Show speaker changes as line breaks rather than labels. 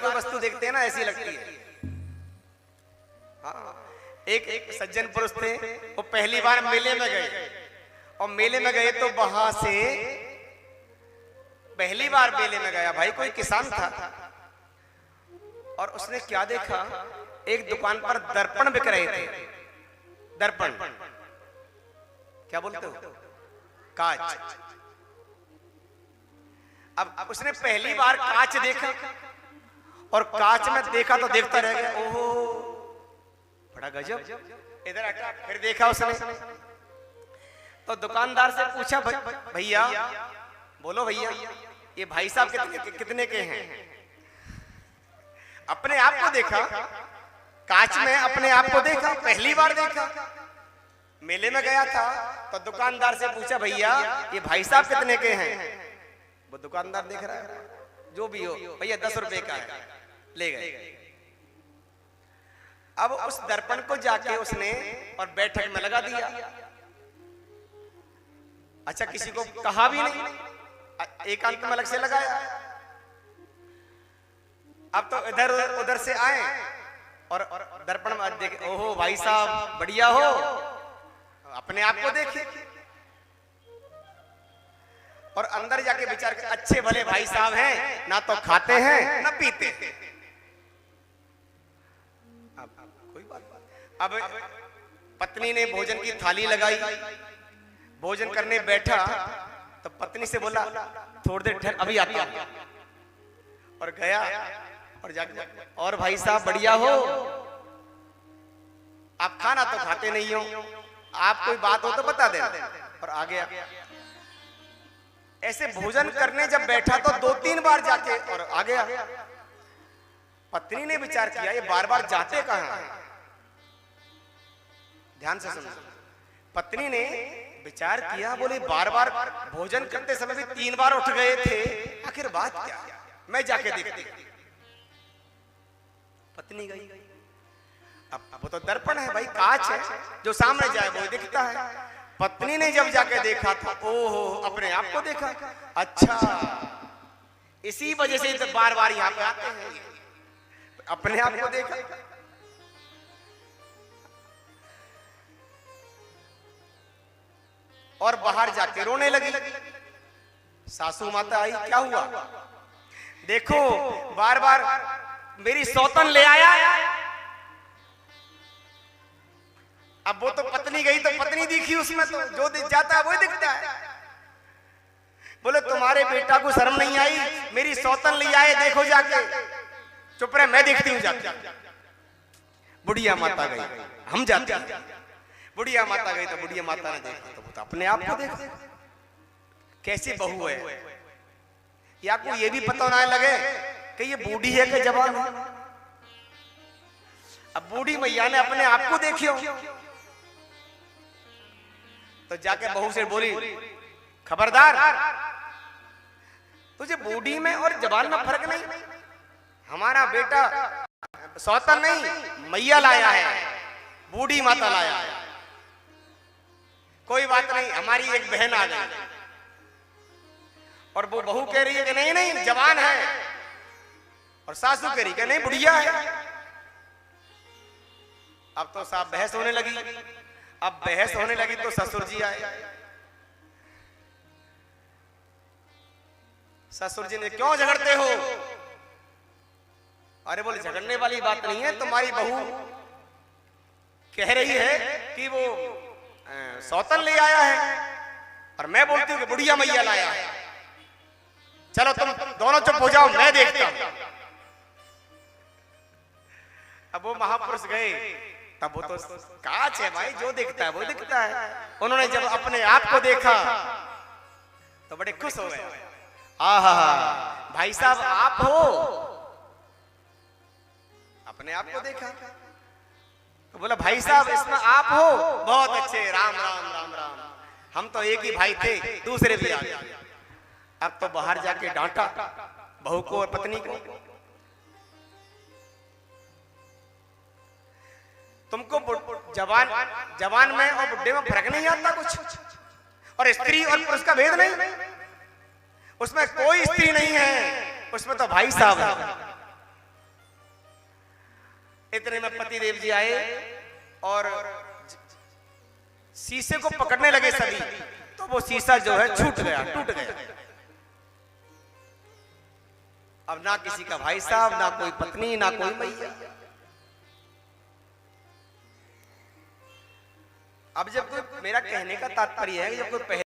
कोई वस्तु देखते हैं ना ऐसी लगती है। हाँ, एक सज्जन पुरुष थे, वो पहली बार मेले में गए और मेले में गए तो वहां से पहली बार मेले में गया भाई, कोई किसान था और उसने क्या देखा, एक दुकान पर दर्पण बिक रहे थे। दर्पण क्या बोलते हो, कांच। अब उसने पहली बार कांच देखा और कांच में देखा तो देखता रह गया, ओहो बड़ा गजब। इधर हटा, फिर देखा उसने तो दुकानदार से पूछा, भैया बोलो भैया ये भाई साहब कितने के हैं। अपने आप को देखा कांच में, अपने आप को देखा, पहली बार देखा, मेले में गया था तो दुकानदार से पूछा, भैया ये भाई साहब कितने के हैं। वो दुकानदार देख रहा है, जो भी हो भैया 10 रुपए का है, ले गए। अब उस दर्पण को जाके उसने और बैठक में लगा दिया। अच्छा, किसी को कहा भी नहीं, एकांत में अलग से लगाया। अब तो इधर उधर से आए और दर्पण में देखे, ओहो भाई साहब बढ़िया हो, अपने आप को देखे और अंदर जाके विचार के, अच्छे भले भाई साहब हैं, ना तो खाते हैं ना पीते हैं। कोई बात। अब पत्नी ने भोजन की थाली लगाई, भोजन करने बैठा तो पत्नी से बोला, थोड़ी देर ठहर अभी आता हूं। और गया और जाके, और भाई साहब बढ़िया हो, आप खाना तो खाते नहीं हो, आप कोई बात हो तो बता देना। और आ गया। ऐसे भोजन करने जब बैठा तो 2-3 बार जाके और आ गया। पत्नी ने विचार किया, ये बार बार जाते कहां हैं। ध्यान से सुनो। पत्नी ने विचार किया, बोले बार बार भोजन करते समय भी 3 बार उठ गए थे, आखिर बात क्या, मैं जाके देखती। पत्नी गई। अब वो तो दर्पण है भाई, कांच है, जो सामने जाए वो दिखता है। पत्नी ने जब जाके देखा तो ओहो अपने आप को देखा, अच्छा इसी वजह से तो बार बार यहाँ पे आते हैं, अपने आप को देखा। और बाहर जाके रोने लगी। सासू माता आई, क्या हुआ, देखो बार बार मेरी सौतन ले आया। अब वो तो पत्नी गई तो पत्नी दिखी, उसमें तो जो दिख जाता है वही दिखता है। बोले तुम्हारे बेटा को शर्म नहीं आई, मेरी सौतन ले आए, देखो जाके। चुप रहे, मैं देखती हूँ जाके। बुढ़िया माता गई, हम जाते हैं। बुढ़िया माता गई तो बुढ़िया माता ने देखा तो अपने आप को देखा, कैसी बहू है। या को ये भी पता ना लगे कि ये बूढ़ी है कि जवान है। अब बूढ़ी मैया ने अपने आप को देखियो तो जाके बहू से बोली, खबरदार, तुझे बूढ़ी में और जवान में फर्क नहीं। हमारा बेटा सौतन नहीं मैया लाया है, बूढ़ी माता लाया है। कोई बात नहीं, हमारी एक बहन आ गई। और वो बहू कह रही है कि नहीं नहीं जवान है, और सासू कह रही है कि नहीं बुढ़िया है। अब तो साहब बहस होने लगी। अब बहस होने लगी तो ससुर जी आए। ससुर जी ने, क्यों झगड़ते हो। अरे बोले झगड़ने वाली बात नहीं है, तुम्हारी बहू कह रही है कि वो सौतन ले आया है और मैं बोलती हूँ कि बुढ़िया मैया लाया है। चलो तुम दोनों चुप हो जाओ, मैं देखता हूं। अब वो महापुरुष गए, तब वो तो कांच है भाई, जो दिखता है वो दिखता है। उन्होंने जब अपने आप को देखा तो बड़े खुश हो गए। आहा भाई साहब आप हो, अपने आप को देखा तो बोला भाई साहब इसमें आप हो, बहुत अच्छे, राम राम राम राम, हम तो एक ही भाई थे, दूसरे भी आ गए। अब तो बाहर जाके डांटा बहू को और पत्नी को, तुमको जवान में और बुढ़े में फर्क नहीं आता कुछ, और स्त्री और पुरुष का भेद नहीं, उसमें कोई स्त्री नहीं है, उसमें तो भाई साहब है। इतने में पतिदेव जी आए और शीशे को पकड़ने लगे सभी, तो वो शीशा जो है छूट गया, टूट गया। अब ना किसी का भाई साहब, ना कोई पत्नी, ना कोई मैया। अब जब कोई, मेरा कहने का तात्पर्य है कि जब कोई